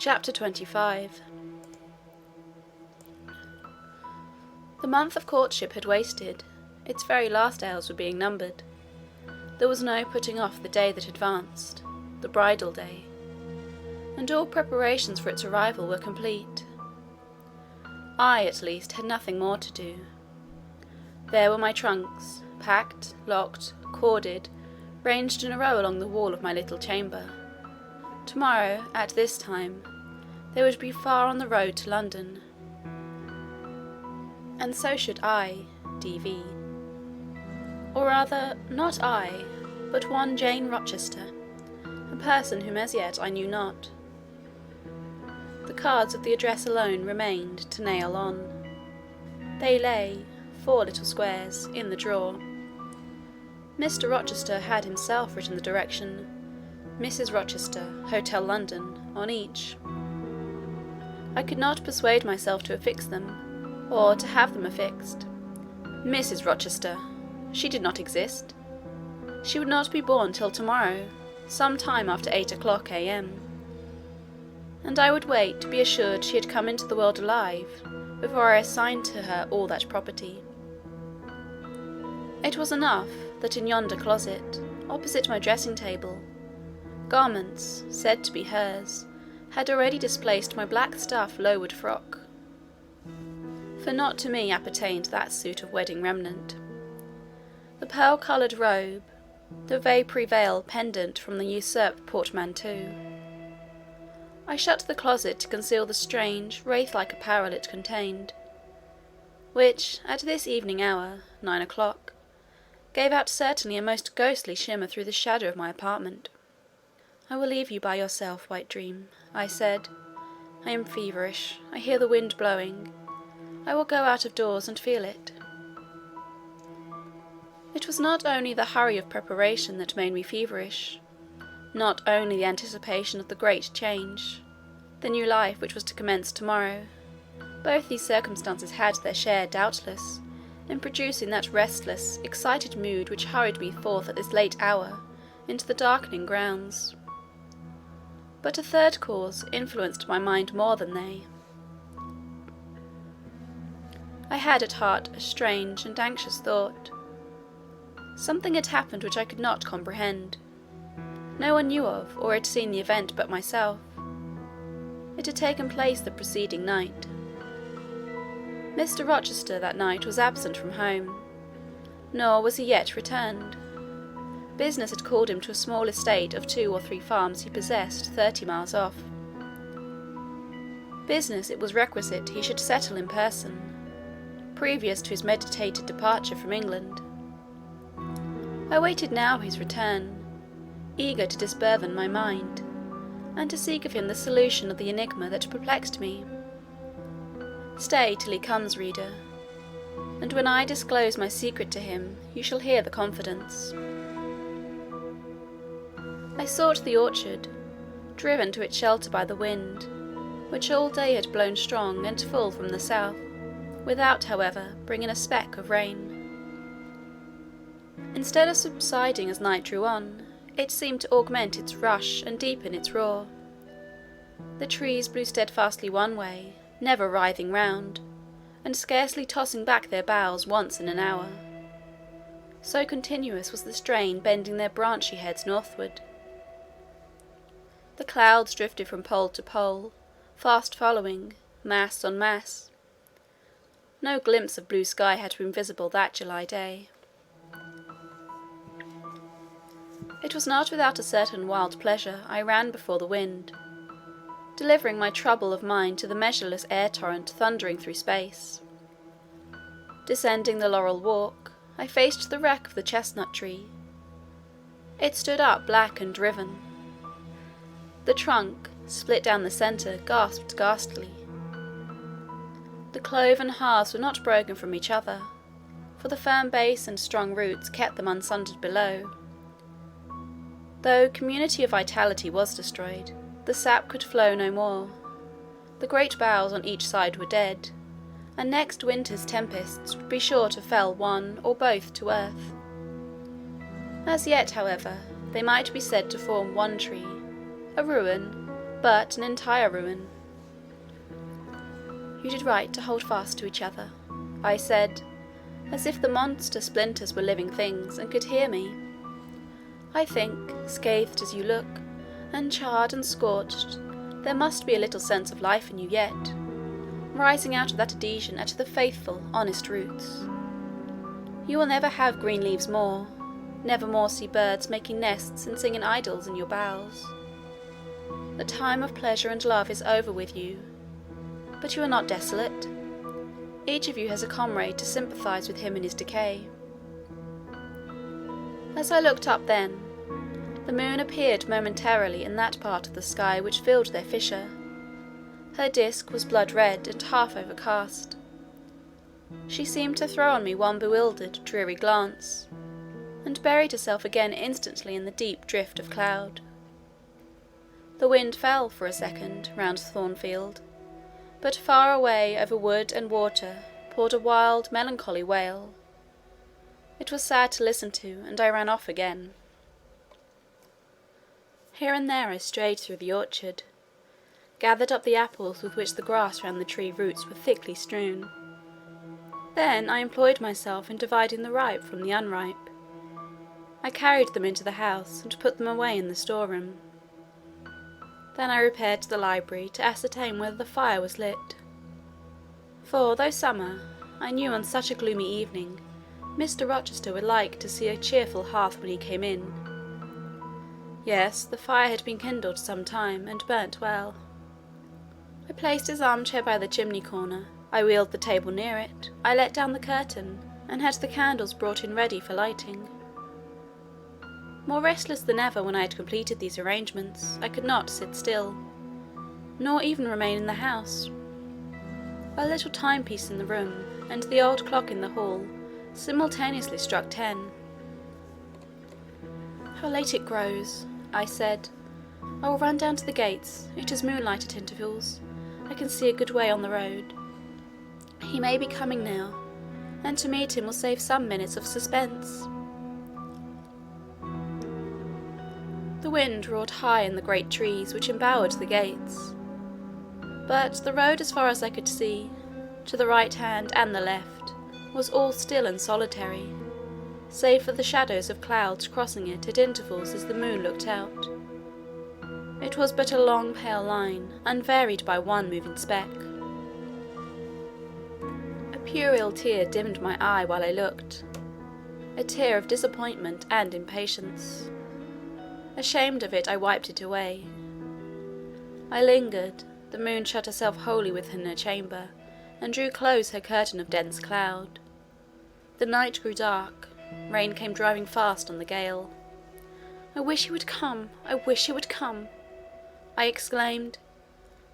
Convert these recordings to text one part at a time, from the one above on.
Chapter 25. The month of courtship had wasted. Its very last hours were being numbered. There was no putting off the day that advanced, the bridal day, and all preparations for its arrival were complete. I, at least, had nothing more to do. There were my trunks, packed, locked, corded, ranged in a row along the wall of my little chamber. Tomorrow, at this time, they would be far on the road to London, and so should I, D.V. Or rather, not I, but one Jane Rochester, a person whom as yet I knew not. The cards of the address alone remained to nail on. They lay, 4 little squares, in the drawer. Mr. Rochester had himself written the direction, Mrs. Rochester, Hotel London, on each. I could not persuade myself to affix them, or to have them affixed. Mrs. Rochester! She did not exist. She would not be born till tomorrow, some time after 8 o'clock a.m. And I would wait to be assured she had come into the world alive, before I assigned to her all that property. It was enough that in yonder closet, opposite my dressing-table, garments, said to be hers, had already displaced my black stuff low-wood frock. For not to me appertained that suit of wedding remnant. The pearl-coloured robe, the vapoury veil pendant from the usurped portmanteau. I shut the closet to conceal the strange, wraith-like apparel it contained, which, at this evening hour, 9 o'clock, gave out certainly a most ghostly shimmer through the shadow of my apartment. "I will leave you by yourself, White Dream," I said. "I am feverish. I hear the wind blowing. I will go out of doors and feel it." It was not only the hurry of preparation that made me feverish, not only the anticipation of the great change, the new life which was to commence tomorrow. Both these circumstances had their share, doubtless, in producing that restless, excited mood which hurried me forth at this late hour into the darkening grounds. But a third cause influenced my mind more than they. I had at heart a strange and anxious thought. Something had happened which I could not comprehend. No one knew of, or had seen the event but myself. It had taken place the preceding night. Mr. Rochester that night was absent from home, nor was he yet returned. Business had called him to a small estate of 2 or 3 farms he possessed 30 miles off. Business it was requisite he should settle in person, previous to his meditated departure from England. I waited now his return, eager to disburthen my mind, and to seek of him the solution of the enigma that perplexed me. Stay till he comes, reader, and when I disclose my secret to him, you shall hear the confidence. I sought the orchard, driven to its shelter by the wind, which all day had blown strong and full from the south, without, however, bringing a speck of rain. Instead of subsiding as night drew on, it seemed to augment its rush and deepen its roar. The trees blew steadfastly one way, never writhing round, and scarcely tossing back their boughs once in an hour. So continuous was the strain bending their branchy heads northward. The clouds drifted from pole to pole, fast following, mass on mass. No glimpse of blue sky had been visible that July day. It was not without a certain wild pleasure I ran before the wind, delivering my trouble of mind to the measureless air torrent thundering through space. Descending the laurel walk, I faced the wreck of the chestnut tree. It stood up black and riven. The trunk, split down the centre, gasped ghastly. The cloven halves were not broken from each other, for the firm base and strong roots kept them unsundered below. Though community of vitality was destroyed, the sap could flow no more. The great boughs on each side were dead, and next winter's tempests would be sure to fell one or both to earth. As yet, however, they might be said to form one tree, a ruin, but an entire ruin. You did right to hold fast to each other, I said, as if the monster splinters were living things and could hear me. I think, scathed as you look, and charred and scorched, there must be a little sense of life in you yet, rising out of that adhesion at the faithful, honest roots. You will never have green leaves more, never more see birds making nests and singing idyls in your boughs. The time of pleasure and love is over with you, but you are not desolate. Each of you has a comrade to sympathize with him in his decay. As I looked up then, the moon appeared momentarily in that part of the sky which filled their fissure. Her disk was blood-red and half overcast. She seemed to throw on me one bewildered, dreary glance, and buried herself again instantly in the deep drift of cloud. The wind fell for a second round Thornfield, but far away over wood and water poured a wild, melancholy wail. It was sad to listen to, and I ran off again. Here and there I strayed through the orchard, gathered up the apples with which the grass round the tree roots were thickly strewn. Then I employed myself in dividing the ripe from the unripe. I carried them into the house and put them away in the storeroom. Then I repaired to the library to ascertain whether the fire was lit. For, though summer, I knew on such a gloomy evening Mr. Rochester would like to see a cheerful hearth when he came in. Yes, the fire had been kindled some time, and burnt well. I placed his armchair by the chimney corner, I wheeled the table near it, I let down the curtain, and had the candles brought in ready for lighting. More restless than ever when I had completed these arrangements, I could not sit still, nor even remain in the house. A little timepiece in the room, and the old clock in the hall, simultaneously struck 10. "How late it grows," I said. "I will run down to the gates. It is moonlight at intervals. I can see a good way on the road. He may be coming now, and to meet him will save some minutes of suspense." The wind roared high in the great trees which embowered the gates, but the road as far as I could see, to the right hand and the left, was all still and solitary, save for the shadows of clouds crossing it at intervals as the moon looked out. It was but a long pale line, unvaried by one moving speck. A puerile tear dimmed my eye while I looked, a tear of disappointment and impatience. Ashamed of it, I wiped it away. I lingered. The moon shut herself wholly within her chamber, and drew close her curtain of dense cloud. The night grew dark. Rain came driving fast on the gale. "I wish he would come! I wish he would come!" I exclaimed,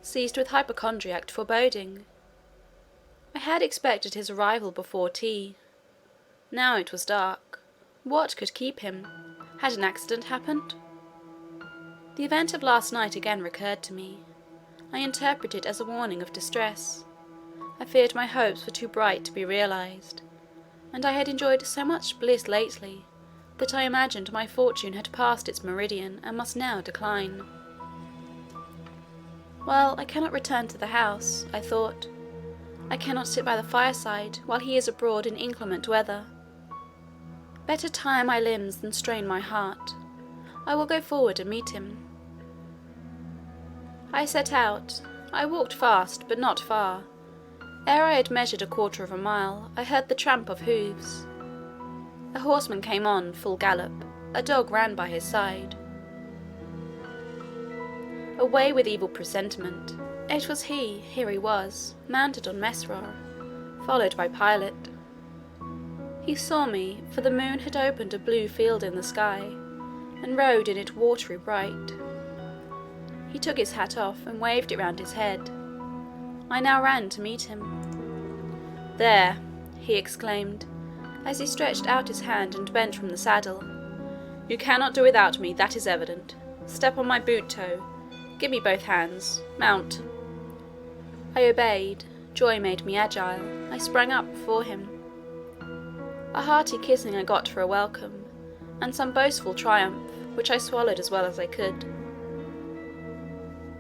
seized with hypochondriac foreboding. I had expected his arrival before tea. Now it was dark. What could keep him? Had an accident happened? The event of last night again recurred to me. I interpreted it as a warning of distress. I feared my hopes were too bright to be realized, and I had enjoyed so much bliss lately that I imagined my fortune had passed its meridian and must now decline. Well, I cannot return to the house, I thought. I cannot sit by the fireside while he is abroad in inclement weather. Better tire my limbs than strain my heart. I will go forward and meet him. I set out. I walked fast, but not far. Ere I had measured 1/4 mile, I heard the tramp of hoofs. A horseman came on, full gallop. A dog ran by his side. Away with evil presentiment. It was he, here he was, mounted on Mesrour, followed by Pilot. He saw me, for the moon had opened a blue field in the sky, and rode in it watery bright. He took his hat off, and waved it round his head. I now ran to meet him. "There," he exclaimed, as he stretched out his hand and bent from the saddle. "You cannot do without me, that is evident. Step on my boot toe. Give me both hands. Mount." I obeyed. Joy made me agile. I sprang up before him. A hearty kissing I got for a welcome, and some boastful triumph, which I swallowed as well as I could.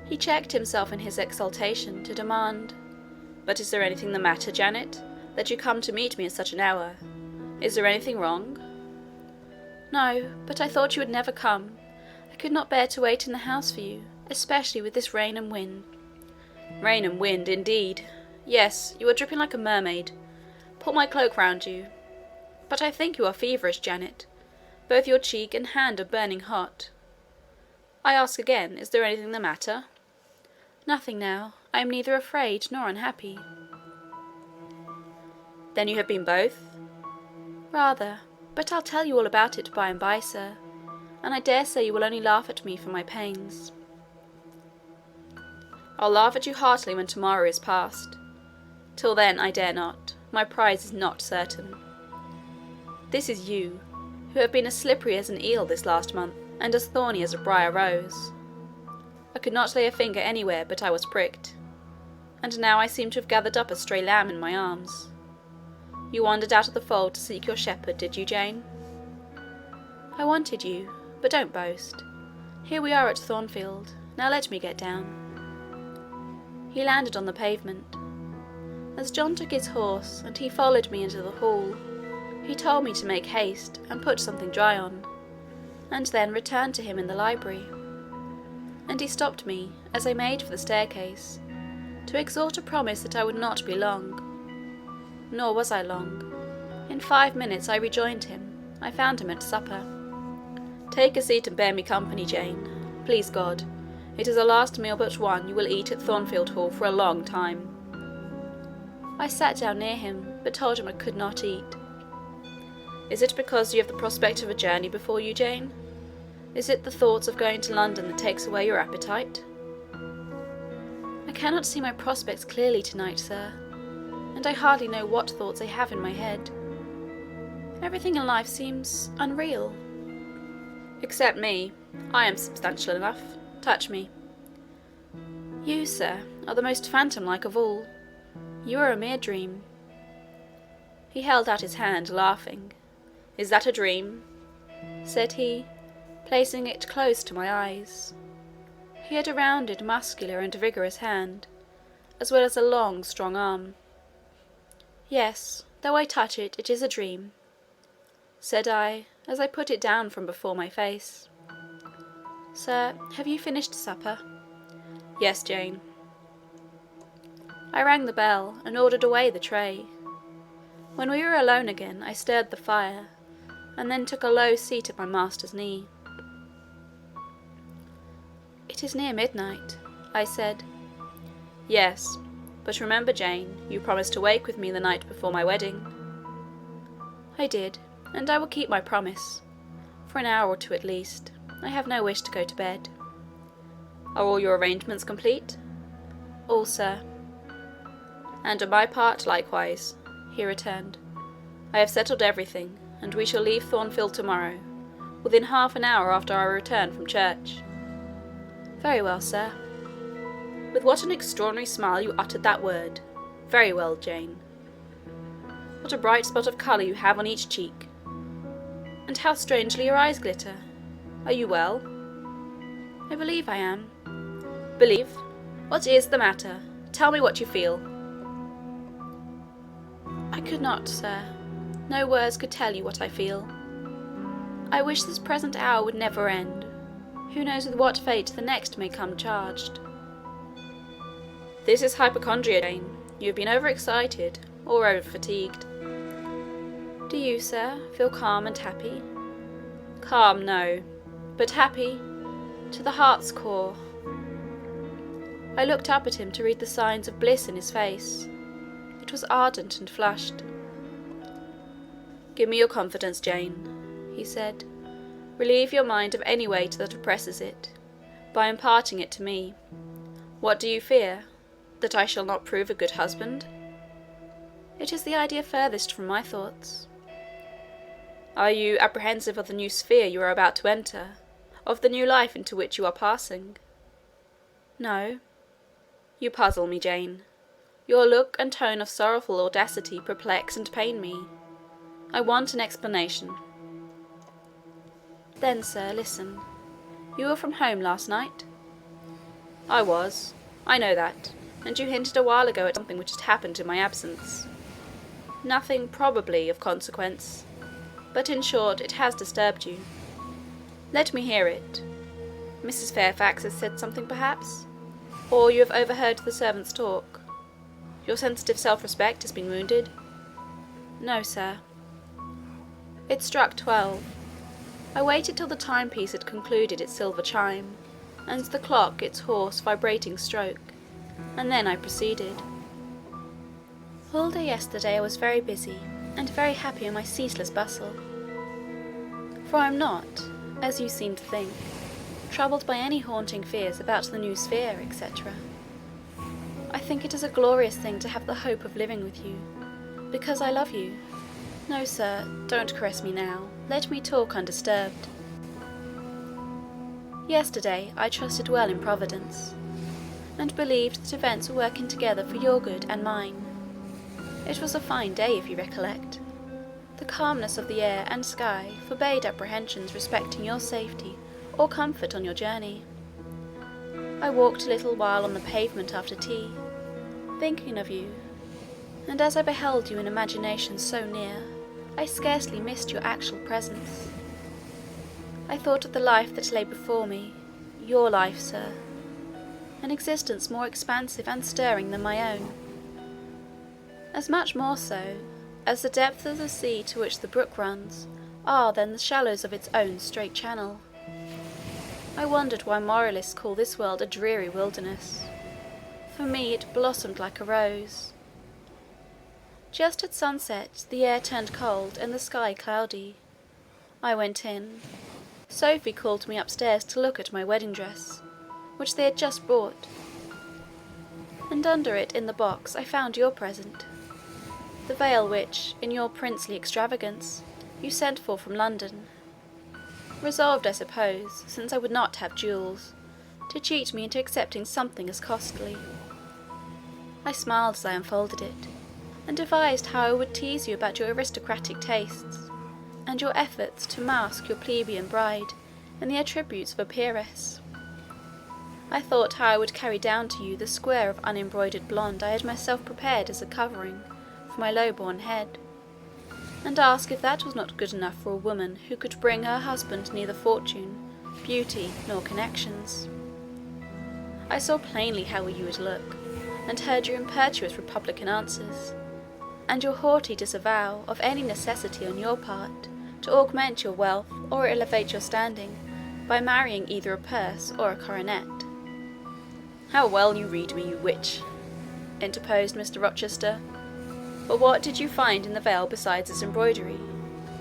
He checked himself in his exultation to demand, "But is there anything the matter, Janet, that you come to meet me at such an hour? Is there anything wrong?" "No, but I thought you would never come. I could not bear to wait in the house for you, especially with this rain and wind." "Rain and wind, indeed! Yes, you are dripping like a mermaid. Pull my cloak round you. But I think you are feverish, Janet. Both your cheek and hand are burning hot. I ask again, is there anything the matter?" "Nothing now. I am neither afraid nor unhappy." "Then you have been both?" "Rather. But I'll tell you all about it by and by, sir, and I dare say you will only laugh at me for my pains." "I'll laugh at you heartily when tomorrow is past. Till then I dare not. My prize is not certain. This is you, who have been as slippery as an eel this last month, and as thorny as a briar rose. I could not lay a finger anywhere but I was pricked, and now I seem to have gathered up a stray lamb in my arms. You wandered out of the fold to seek your shepherd, did you, Jane?" "I wanted you, but don't boast. Here we are at Thornfield. Now let me get down." He landed on the pavement. As John took his horse, and he followed me into the hall, he told me to make haste and put something dry on, and then return to him in the library. And he stopped me, as I made for the staircase, to extort a promise that I would not be long. Nor was I long. In 5 minutes I rejoined him. I found him at supper. "Take a seat and bear me company, Jane. Please God, it is the last meal but one you will eat at Thornfield Hall for a long time." I sat down near him, but told him I could not eat. "Is it because you have the prospect of a journey before you, Jane? Is it the thoughts of going to London that takes away your appetite?" "I cannot see my prospects clearly tonight, sir, and I hardly know what thoughts I have in my head. Everything in life seems unreal." "Except me. I am substantial enough. Touch me." "You, sir, are the most phantom-like of all. You are a mere dream." He held out his hand, laughing. "Is that a dream?" said he, placing it close to my eyes. He had a rounded, muscular, and vigorous hand, as well as a long, strong arm. "Yes, though I touch it, it is a dream," said I, as I put it down from before my face. "Sir, have you finished supper?" "Yes, Jane." I rang the bell, and ordered away the tray. When we were alone again, I stirred the fire, and then took a low seat at my master's knee. "It is near midnight," I said. "Yes, but remember, Jane, you promised to wake with me the night before my wedding." "I did, and I will keep my promise, for an hour or two at least. I have no wish to go to bed." "Are all your arrangements complete?" "All, sir." "And on my part likewise," he returned. "I have settled everything, and we shall leave Thornfield to-morrow, within half an hour after our return from church." "Very well, sir." With what an extraordinary smile you uttered that word. "Very well, Jane. What a bright spot of colour you have on each cheek. And how strangely your eyes glitter. Are you well?" "I believe I am." "Believe? What is the matter? Tell me what you feel." "I could not, sir. No words could tell you what I feel. I wish this present hour would never end. Who knows with what fate the next may come charged?" "This is hypochondria, Jane. You have been overexcited, or over-fatigued." "Do you, sir, feel calm and happy?" "Calm, no. But happy, to the heart's core." I looked up at him to read the signs of bliss in his face. It was ardent and flushed. "Give me your confidence, Jane," he said. "Relieve your mind of any weight that oppresses it, by imparting it to me. What do you fear? That I shall not prove a good husband?" "It is the idea furthest from my thoughts." "Are you apprehensive of the new sphere you are about to enter, of the new life into which you are passing?" "No." "You puzzle me, Jane. Your look and tone of sorrowful audacity perplex and pain me. I want an explanation." "Then, sir, listen. You were from home last night?" I was. I know that. And you hinted a while ago at something which had happened in my absence. Nothing, probably, of consequence. But in short, it has disturbed you. Let me hear it. Mrs. Fairfax has said something, perhaps? Or you have overheard the servants' talk? Your sensitive self-respect has been wounded? No, sir. It struck 12. I waited till the timepiece had concluded its silver chime, and the clock its hoarse, vibrating stroke, and then I proceeded. All day yesterday I was very busy, and very happy in my ceaseless bustle. For I am not, as you seem to think, troubled by any haunting fears about the new sphere, etc. I think it is a glorious thing to have the hope of living with you, because I love you. No, sir, don't caress me now. Let me talk undisturbed. Yesterday I trusted well in Providence, and believed that events were working together for your good and mine. It was a fine day, if you recollect. The calmness of the air and sky forbade apprehensions respecting your safety or comfort on your journey. I walked a little while on the pavement after tea, thinking of you, and as I beheld you in imagination so near, I scarcely missed your actual presence. I thought of the life that lay before me, your life, sir, an existence more expansive and stirring than my own, as much more so, as the depths of the sea to which the brook runs are than the shallows of its own straight channel. I wondered why moralists call this world a dreary wilderness. For me it blossomed like a rose. Just at sunset the air turned cold and the sky cloudy. I went in. Sophie called me upstairs to look at my wedding dress, which they had just brought, and under it in the box I found your present, the veil which, in your princely extravagance, you sent for from London, resolved, I suppose, since I would not have jewels, to cheat me into accepting something as costly. I smiled as I unfolded it, and devised how I would tease you about your aristocratic tastes, and your efforts to mask your plebeian bride in the attributes of a peeress. I thought how I would carry down to you the square of unembroidered blonde I had myself prepared as a covering for my low-born head, and ask if that was not good enough for a woman who could bring her husband neither fortune, beauty, nor connections. I saw plainly how you would look, and heard your impetuous republican answers, and your haughty disavow of any necessity on your part to augment your wealth or elevate your standing by marrying either a purse or a coronet. How well you read me, you witch, interposed Mr. Rochester. But what did you find in the veil besides its embroidery?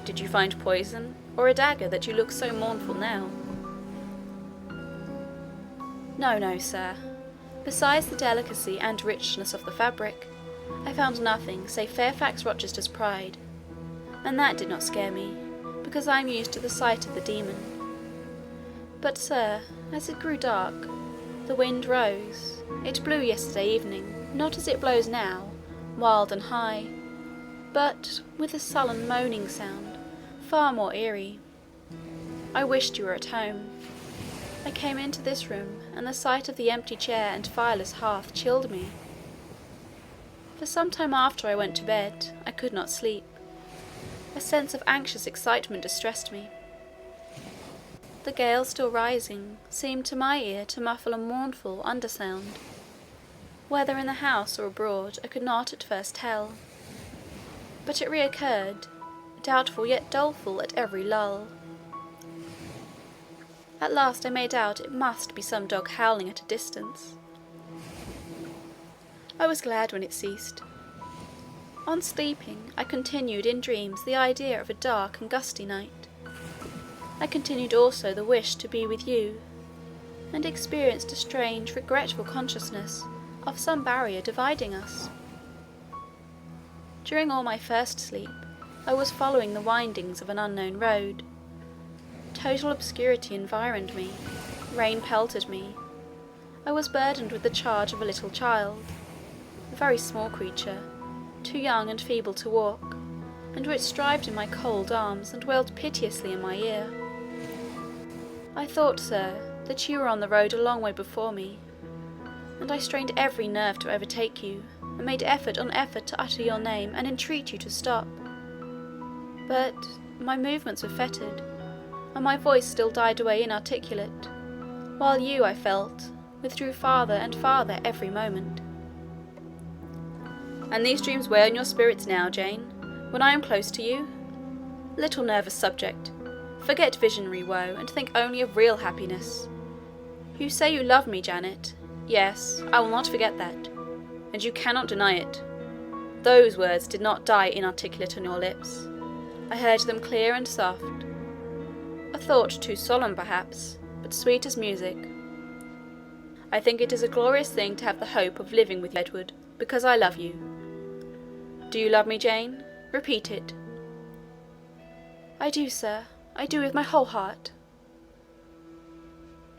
Did you find poison, or a dagger that you look so mournful now? No, no, sir. Besides the delicacy and richness of the fabric, I found nothing save Fairfax Rochester's pride, and that did not scare me, because I am used to the sight of the demon. But, sir, as it grew dark, the wind rose. It blew yesterday evening, not as it blows now, wild and high, but with a sullen moaning sound, far more eerie. I wished you were at home. I came into this room, and the sight of the empty chair and fireless hearth chilled me. For some time after I went to bed, I could not sleep. A sense of anxious excitement distressed me. The gale still rising seemed to my ear to muffle a mournful undersound. Whether in the house or abroad I could not at first tell, but it reoccurred, doubtful yet doleful at every lull. At last I made out it must be some dog howling at a distance. I was glad when it ceased. On sleeping, I continued in dreams the idea of a dark and gusty night. I continued also the wish to be with you, and experienced a strange, regretful consciousness of some barrier dividing us. During all my first sleep, I was following the windings of an unknown road. Total obscurity environed me, rain pelted me. I was burdened with the charge of a little child, a very small creature, too young and feeble to walk, and which strived in my cold arms and wailed piteously in my ear. I thought, sir, that you were on the road a long way before me, and I strained every nerve to overtake you, and made effort on effort to utter your name and entreat you to stop. But my movements were fettered, and my voice still died away inarticulate, while you, I felt, withdrew farther and farther every moment. And these dreams weigh on your spirits now, Jane, when I am close to you? Little nervous subject, forget visionary woe, and think only of real happiness. You say you love me, Janet. Yes, I will not forget that, and you cannot deny it. Those words did not die inarticulate on your lips. I heard them clear and soft. A thought too solemn, perhaps, but sweet as music. I think it is a glorious thing to have the hope of living with you, Edward, because I love you. Do you love me, Jane? Repeat it. I do, sir. I do with my whole heart.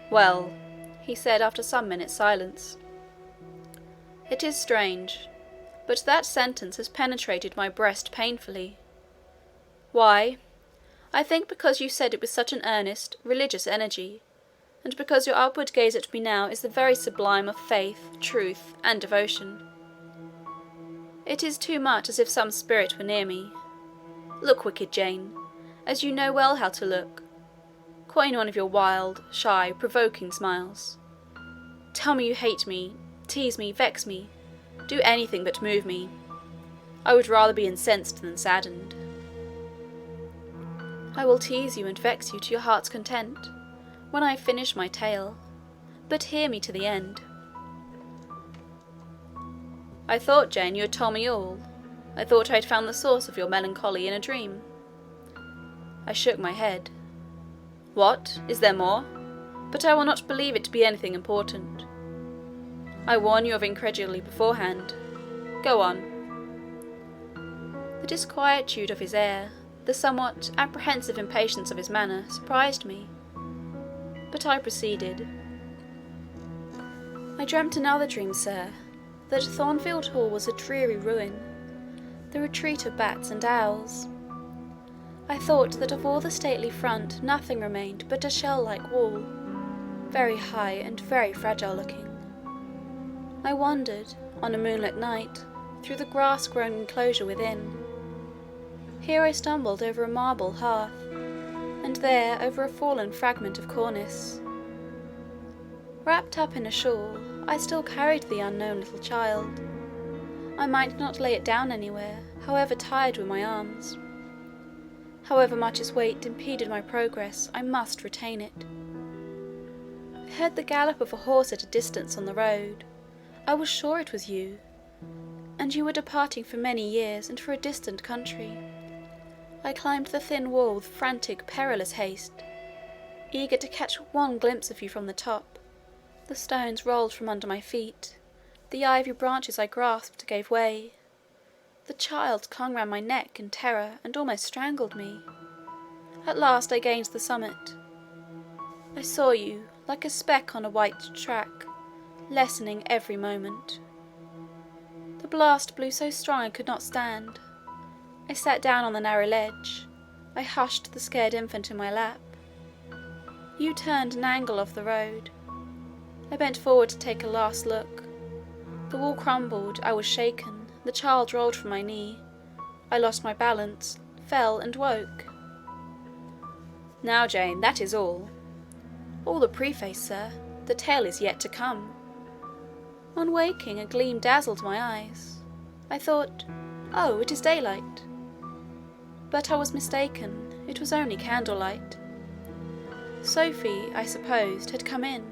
Well, he said after some minutes' silence, it is strange, but that sentence has penetrated my breast painfully. Why? I think because you said it with such an earnest, religious energy, and because your upward gaze at me now is the very sublime of faith, truth, and devotion. It is too much as if some spirit were near me. Look, wicked Jane, as you know well how to look. Coin one of your wild, shy, provoking smiles. Tell me you hate me, tease me, vex me, do anything but move me. I would rather be incensed than saddened. I will tease you and vex you to your heart's content, when I have finished my tale, but hear me to the end. I thought, Jane, you had told me all. I thought I had found the source of your melancholy in a dream. I shook my head. What? Is there more? But I will not believe it to be anything important. I warn you of incredulity beforehand. Go on. The disquietude of his air, the somewhat apprehensive impatience of his manner, surprised me. But I proceeded. I dreamt another dream, sir, that Thornfield Hall was a dreary ruin, the retreat of bats and owls. I thought that of all the stately front nothing remained but a shell-like wall, very high and very fragile-looking. I wandered, on a moonlit night, through the grass-grown enclosure within. Here I stumbled over a marble hearth, and there over a fallen fragment of cornice. Wrapped up in a shawl, I still carried the unknown little child. I might not lay it down anywhere, however tired were my arms. However much its weight impeded my progress, I must retain it. I heard the gallop of a horse at a distance on the road. I was sure it was you, and you were departing for many years and for a distant country. I climbed the thin wall with frantic, perilous haste, eager to catch one glimpse of you from the top. The stones rolled from under my feet. The ivy branches I grasped gave way. The child clung round my neck in terror and almost strangled me. At last I gained the summit. I saw you, like a speck on a white track, lessening every moment. The blast blew so strong I could not stand. I sat down on the narrow ledge. I hushed the scared infant in my lap. You turned an angle of the road. I bent forward to take a last look. The wall crumbled, I was shaken, the child rolled from my knee. I lost my balance, fell and woke. Now, Jane, that is all. All the preface, sir. The tale is yet to come. On waking, a gleam dazzled my eyes. I thought, oh, it is daylight. But I was mistaken. It was only candlelight. Sophie, I supposed, had come in.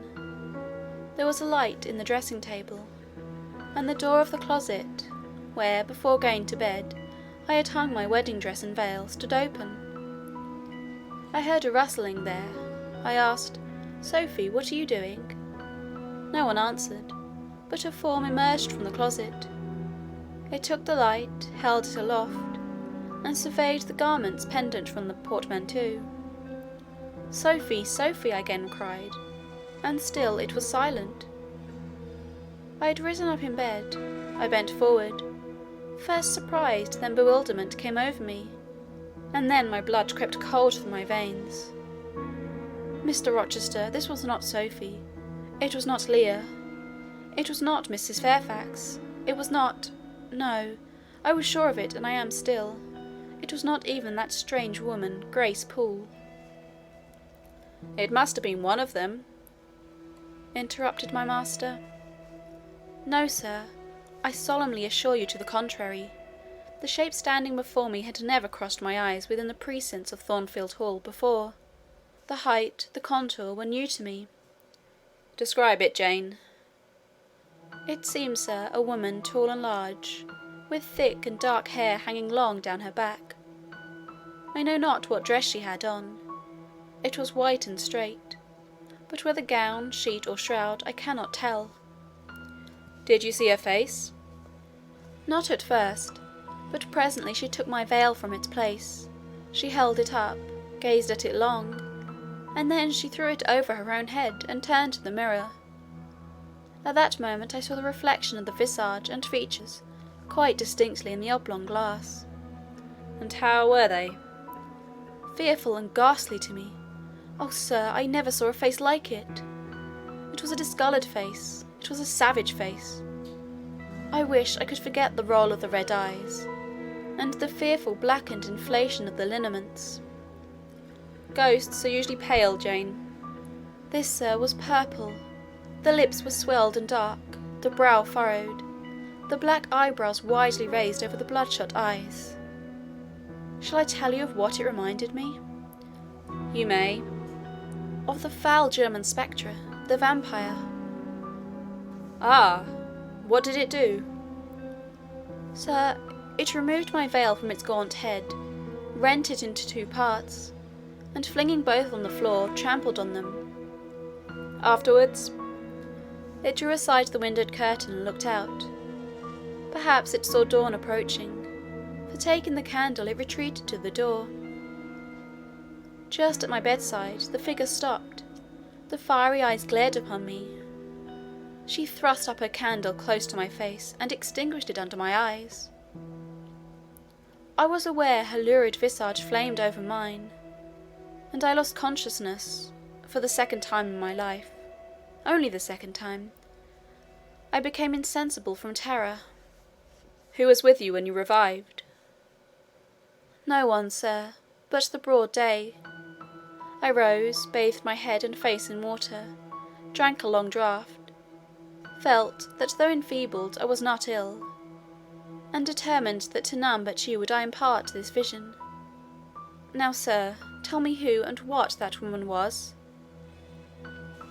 There was a light in the dressing-table, and the door of the closet, where, before going to bed, I had hung my wedding dress and veil, stood open. I heard a rustling there. I asked, Sophie, what are you doing? No one answered, but a form emerged from the closet. It took the light, held it aloft, and surveyed the garments pendant from the portmanteau. Sophie, Sophie, I again cried, and still it was silent. I had risen up in bed. I bent forward. First surprise, then bewilderment came over me, and then my blood crept cold through my veins. Mr. Rochester, this was not Sophie. It was not Leah. It was not Mrs. Fairfax. It was not... No, I was sure of it, and I am still. It was not even that strange woman, Grace Poole. It must have been one of them, interrupted my master. No, sir, I solemnly assure you to the contrary. The shape standing before me had never crossed my eyes within the precincts of Thornfield Hall before. The height, the contour, were new to me. Describe it, Jane. It seemed, sir, a woman tall and large, with thick and dark hair hanging long down her back. I know not what dress she had on. It was white and straight, but whether gown, sheet, or shroud, I cannot tell. Did you see her face? Not at first, but presently she took my veil from its place. She held it up, gazed at it long, and then she threw it over her own head and turned to the mirror. At that moment I saw the reflection of the visage and features quite distinctly in the oblong glass. And how were they? Fearful and ghastly to me. Oh, sir, I never saw a face like it. It was a discoloured face. It was a savage face. I wish I could forget the roll of the red eyes, and the fearful blackened inflation of the lineaments. Ghosts are usually pale, Jane. This, sir, was purple. The lips were swelled and dark, the brow furrowed, the black eyebrows widely raised over the bloodshot eyes. Shall I tell you of what it reminded me? You may. Of the foul German spectre, the vampire. Ah, what did it do? Sir, it removed my veil from its gaunt head, rent it into 2 parts, and flinging both on the floor, trampled on them. Afterwards? It drew aside the windowed curtain and looked out. Perhaps it saw dawn approaching, for taking the candle it retreated to the door. Just at my bedside the figure stopped. The fiery eyes glared upon me. She thrust up her candle close to my face and extinguished it under my eyes. I was aware her lurid visage flamed over mine, and I lost consciousness for the second time in my life. Only the second time. I became insensible from terror. Who was with you when you revived? No one, sir, but the broad day. I rose, bathed my head and face in water, drank a long draught, felt that though enfeebled I was not ill, and determined that to none but you would I impart this vision. Now, sir, tell me who and what that woman was.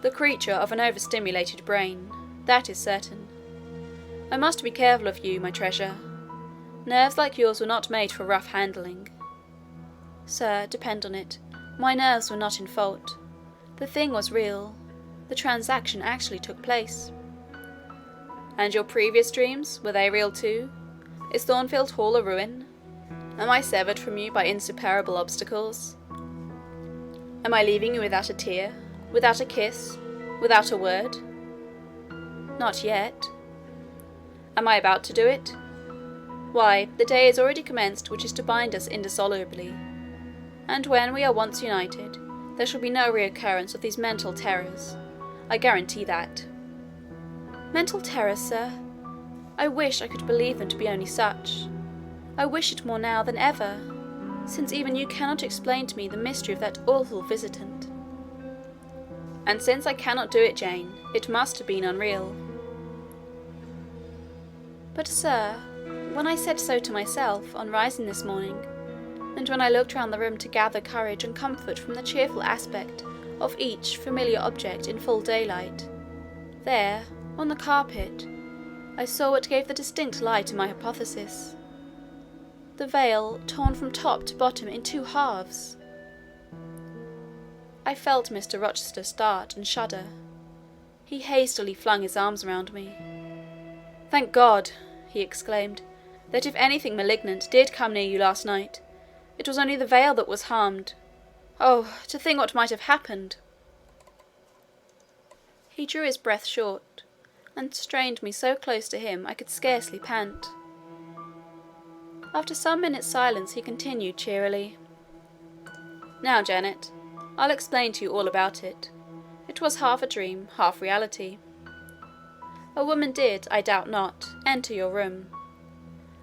The creature of an overstimulated brain, that is certain. I must be careful of you, my treasure. Nerves like yours were not made for rough handling. Sir, depend on it, my nerves were not in fault. The thing was real. The transaction actually took place. And your previous dreams, were they real too? Is Thornfield Hall a ruin? Am I severed from you by insuperable obstacles? Am I leaving you without a tear, without a kiss, without a word? Not yet. Am I about to do it? Why, the day has already commenced which is to bind us indissolubly, and when we are once united, there shall be no reoccurrence of these mental terrors. I guarantee that. Mental terrors, sir? I wish I could believe them to be only such. I wish it more now than ever, since even you cannot explain to me the mystery of that awful visitant. And since I cannot do it, Jane, it must have been unreal. But, sir, when I said so to myself on rising this morning, and when I looked round the room to gather courage and comfort from the cheerful aspect of each familiar object in full daylight, there, on the carpet, I saw what gave the distinct lie to my hypothesis. The veil torn from top to bottom in 2 halves. I felt Mr. Rochester start and shudder. He hastily flung his arms round me. "Thank God," he exclaimed, "that if anything malignant did come near you last night, it was only the veil that was harmed. Oh, to think what might have happened!" He drew his breath short, and strained me so close to him I could scarcely pant. After some minutes' silence he continued cheerily. "Now, Janet, I'll explain to you all about it. It was half a dream, half reality. A woman did, I doubt not, enter your room,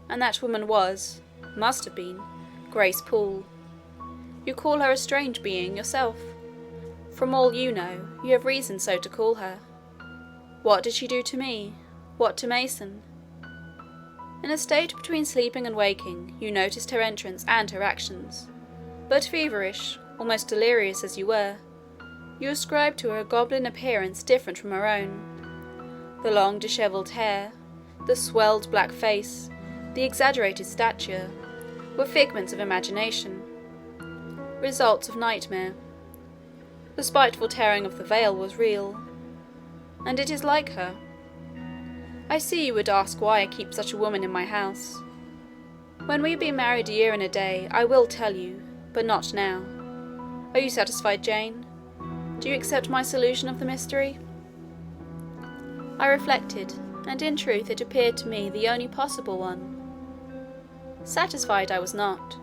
and that woman must have been, Grace Poole. You call her a strange being yourself. From all you know, you have reason so to call her. What did she do to me? What to Mason? In a state between sleeping and waking, you noticed her entrance and her actions, but feverish, almost delirious as you were, you ascribed to her a goblin appearance different from her own. The long dishevelled hair, the swelled black face, the exaggerated stature, were figments of imagination, results of nightmare. The spiteful tearing of the veil was real, and it is like her. I see you would ask why I keep such a woman in my house. When we have been married a year and a day, I will tell you, but not now. Are you satisfied, Jane? Do you accept my solution of the mystery? I reflected, and in truth it appeared to me the only possible one. Satisfied I was not,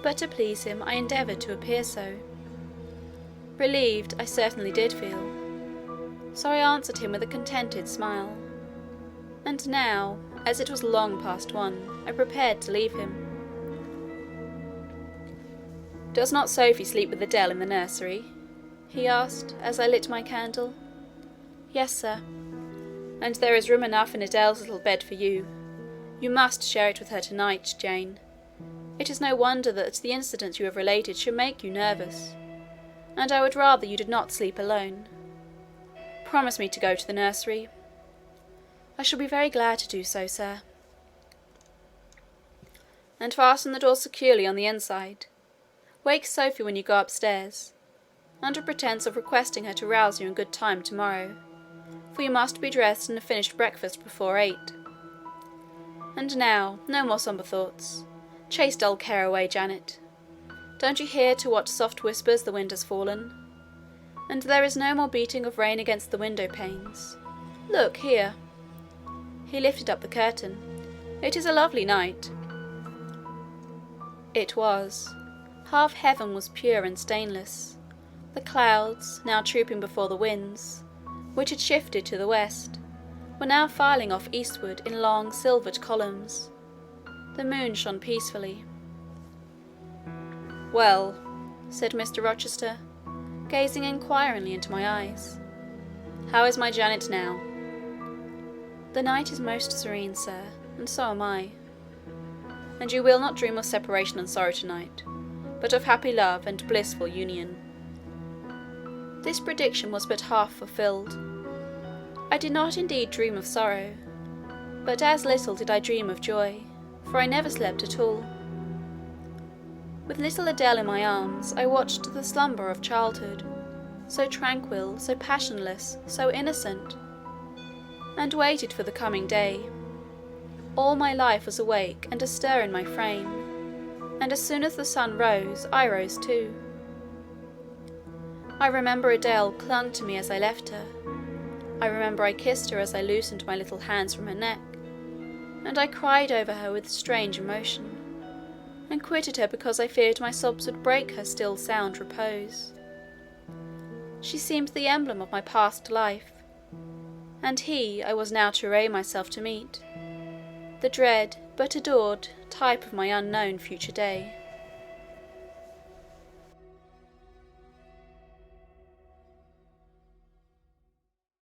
but to please him I endeavoured to appear so. Relieved I certainly did feel, so I answered him with a contented smile. And now, as it was long past 1, I prepared to leave him. "Does not Sophie sleep with Adele in the nursery?" he asked, as I lit my candle. "Yes, sir." "And there is room enough in Adele's little bed for you. You must share it with her tonight, Jane. It is no wonder that the incident you have related should make you nervous, and I would rather you did not sleep alone. Promise me to go to the nursery." "I shall be very glad to do so, sir." "And fasten the door securely on the inside. Wake Sophie when you go upstairs, under pretence of requesting her to rouse you in good time tomorrow, for you must be dressed and have finished breakfast before 8. And now, no more sombre thoughts. Chase dull care away, Janet. Don't you hear to what soft whispers the wind has fallen? And there is no more beating of rain against the window panes. Look here." He lifted up the curtain. "It is a lovely night." It was. Half heaven was pure and stainless. The clouds, now trooping before the winds, which had shifted to the west, were now filing off eastward in long silvered columns. The moon shone peacefully. "Well," said Mr. Rochester, gazing inquiringly into my eyes, "how is my Janet now?" "The night is most serene, sir, and so am I." "And you will not dream of separation and sorrow tonight, but of happy love and blissful union?" This prediction was but half fulfilled. I did not indeed dream of sorrow, but as little did I dream of joy, for I never slept at all. With little Adele in my arms, I watched the slumber of childhood, so tranquil, so passionless, so innocent, and waited for the coming day. All my life was awake and astir in my frame, and as soon as the sun rose, I rose too. I remember Adele clung to me as I left her. I remember I kissed her as I loosened my little hands from her neck, and I cried over her with strange emotion, and quitted her because I feared my sobs would break her still sound repose. She seemed the emblem of my past life, and he I was now to array myself to meet, the dread but adored type of my unknown future day.